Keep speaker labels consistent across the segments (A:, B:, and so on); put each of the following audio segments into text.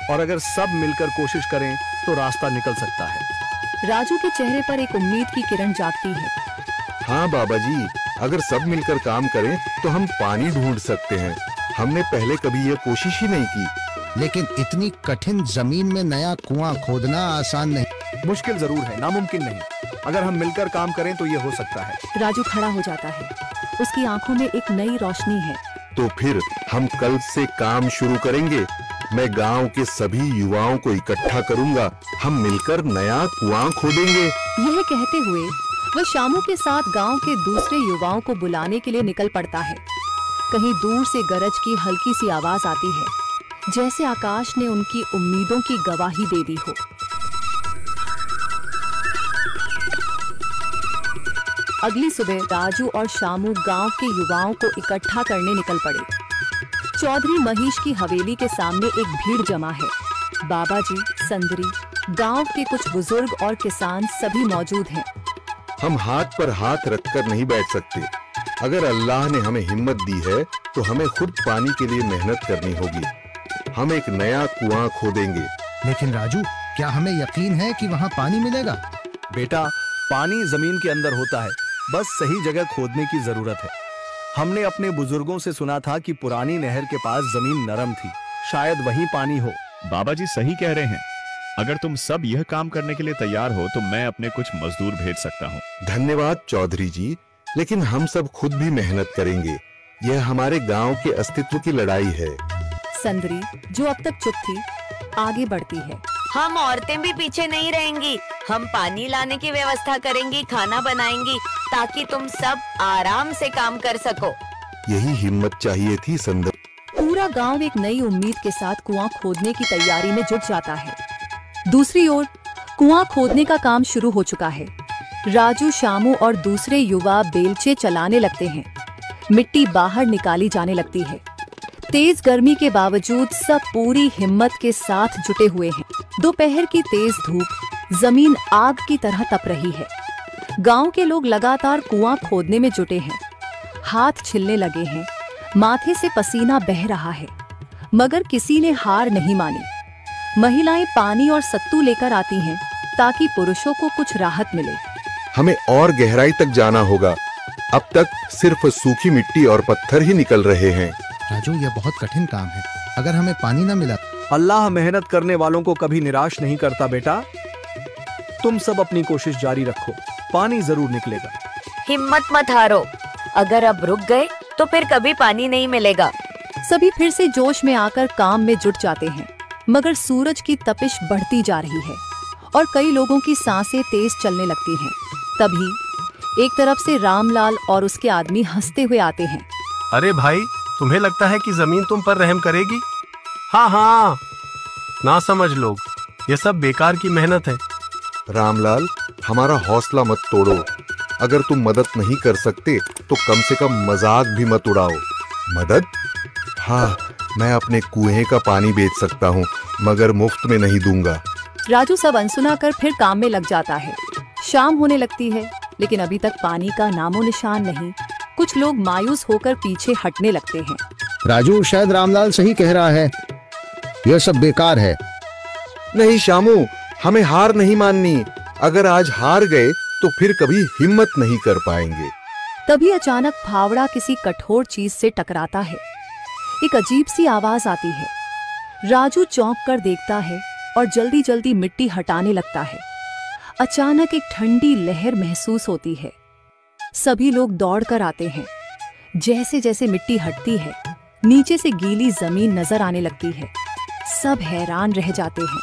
A: और अगर सब मिलकर कोशिश करें तो रास्ता निकल सकता है।
B: राजू के चेहरे पर एक उम्मीद की किरण जागती है।
C: हाँ बाबा जी, अगर सब मिलकर काम करें तो हम पानी ढूंढ सकते हैं। हमने पहले कभी यह कोशिश ही नहीं की।
D: लेकिन इतनी कठिन जमीन में नया कुआं खोदना आसान नहीं।
A: मुश्किल जरूर है, नामुमकिन नहीं। अगर हम मिलकर काम करें तो ये हो सकता है।
B: राजू खड़ा हो जाता है, उसकी आंखों में एक नई रोशनी है।
C: तो फिर हम कल से काम शुरू करेंगे। मैं गांव के सभी युवाओं को इकट्ठा करूंगा, हम मिलकर नया कुआं खोदेंगे।
B: यह कहते हुए वह शामू के साथ गांव के दूसरे युवाओं को बुलाने के लिए निकल पड़ता है। कहीं दूर से गरज की हल्की सी आवाज आती है, जैसे आकाश ने उनकी उम्मीदों की गवाही दे दी हो। अगली सुबह राजू और शामू गांव के युवाओं को इकट्ठा करने निकल पड़े। चौधरी महेश की हवेली के सामने एक भीड़ जमा है। बाबा जी, संदरी, गांव के कुछ बुजुर्ग और किसान सभी मौजूद हैं।
C: हम हाथ पर हाथ रखकर नहीं बैठ सकते। अगर अल्लाह ने हमें हिम्मत दी है तो हमें खुद पानी के लिए मेहनत करनी होगी। हम एक नया कुआं खोदेंगे।
D: लेकिन राजू, क्या हमें यकीन है कि वहाँ पानी मिलेगा?
A: बेटा, पानी जमीन के अंदर होता है, बस सही जगह खोदने की जरूरत है। हमने अपने बुजुर्गों से सुना था कि पुरानी नहर के पास जमीन नरम थी, शायद वहीं पानी हो।
E: बाबा जी सही कह रहे हैं। अगर तुम सब यह काम करने के लिए तैयार हो तो मैं अपने कुछ मजदूर भेज सकता हूँ।
C: धन्यवाद चौधरी जी, लेकिन हम सब खुद भी मेहनत करेंगे। यह हमारे गांव के अस्तित्व की लड़ाई है।
B: संदरी, जो अब तक चुप थी, आगे बढ़ती है।
F: हम औरतें भी पीछे नहीं रहेंगी। हम पानी लाने की व्यवस्था करेंगी, खाना बनाएंगी, ताकि तुम सब आराम से काम कर सको।
C: यही हिम्मत चाहिए थी संदर।
B: पूरा गांव एक नई उम्मीद के साथ कुआं खोदने की तैयारी में जुट जाता है। दूसरी ओर कुआं खोदने का काम शुरू हो चुका है। राजू, शामू और दूसरे युवा बेलचे चलाने लगते हैं। मिट्टी बाहर निकाली जाने लगती है। तेज गर्मी के बावजूद सब पूरी हिम्मत के साथ जुटे हुए हैं। दोपहर की तेज धूप जमीन आग की तरह तप रही है। गांव के लोग लगातार कुआं खोदने में जुटे हैं। हाथ छिलने लगे हैं, माथे से पसीना बह रहा है, मगर किसी ने हार नहीं मानी। महिलाएं पानी और सत्तू लेकर आती हैं ताकि पुरुषों को कुछ राहत मिले।
C: हमें और गहराई तक जाना होगा। अब तक सिर्फ सूखी मिट्टी और पत्थर ही निकल रहे हैं।
D: राजू, यह बहुत कठिन काम है। अगर हमें पानी न मिला।
A: अल्लाह मेहनत करने वालों को कभी निराश नहीं करता बेटा। तुम सब अपनी कोशिश जारी रखो, पानी जरूर निकलेगा।
F: हिम्मत मत हारो। अगर अब रुक गए तो फिर कभी पानी नहीं मिलेगा।
B: सभी फिर से जोश में आकर काम में जुट जाते हैं, मगर सूरज की तपिश बढ़ती जा रही है और कई लोगों की सांसें तेज चलने लगती हैं। तभी एक तरफ से रामलाल और उसके आदमी हंसते हुए आते हैं।
G: अरे भाई, तुम्हें लगता है कि जमीन तुम पर रहम करेगी? हाँ हाँ, ना समझ लोग, ये सब बेकार की मेहनत है।
C: रामलाल, हमारा हौसला मत तोड़ो। अगर तुम मदद नहीं कर सकते तो कम से कम मजाक भी मत उड़ाओ। मदद? हाँ, मैं अपने कुएं का पानी बेच सकता हूँ, मगर मुफ्त में नहीं दूंगा।
B: राजू सब अनसुना कर फिर काम में लग जाता है। शाम होने लगती है, लेकिन अभी तक पानी का नामो निशान नहीं। कुछ लोग मायूस होकर पीछे हटने लगते हैं।
D: राजू, शायद रामलाल सही कह रहा है, यह सब बेकार है।
C: नहीं शामू, हमें हार नहीं माननी। अगर आज हार गए तो फिर कभी हिम्मत नहीं कर पाएंगे।
B: तभी अचानक फावड़ा किसी कठोर चीज से टकराता है। एक अजीब सी आवाज आती है। राजू चौंक कर देखता है और जल्दी जल्दी मिट्टी हटाने लगता है। अचानक एक ठंडी लहर महसूस होती है। सभी लोग दौड़कर आते हैं। जैसे जैसे मिट्टी हटती है, नीचे से गीली जमीन नजर आने लगती है। सब हैरान रह जाते हैं।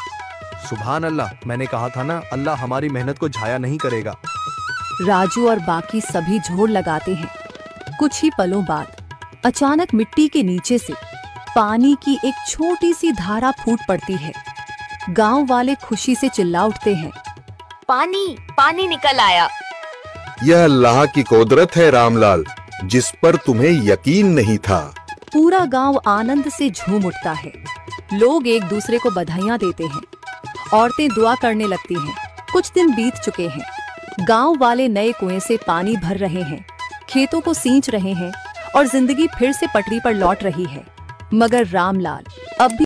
A: सुभान अल्लाह, मैंने कहा था ना, अल्लाह हमारी मेहनत को जाया नहीं करेगा।
B: राजू और बाकी सभी जोर लगाते हैं। कुछ ही पलों बाद अचानक मिट्टी के नीचे से पानी की एक छोटी सी धारा फूट पड़ती है। गांव वाले खुशी से चिल्ला उठते हैं।
F: पानी, पानी निकल आया।
C: यह अल्लाह की कुदरत है रामलाल, जिस पर तुम्हें यकीन नहीं था।
B: पूरा गांव आनंद से झूम उठता है। लोग एक दूसरे को बधाइयां देते हैं। औरतें दुआ करने लगती हैं। कुछ दिन बीत चुके हैं। गांव वाले नए कुएं से पानी भर रहे हैं, खेतों को सींच रहे हैं और जिंदगी फिर से पटरी पर लौट रही है। मगर रामलाल अब भी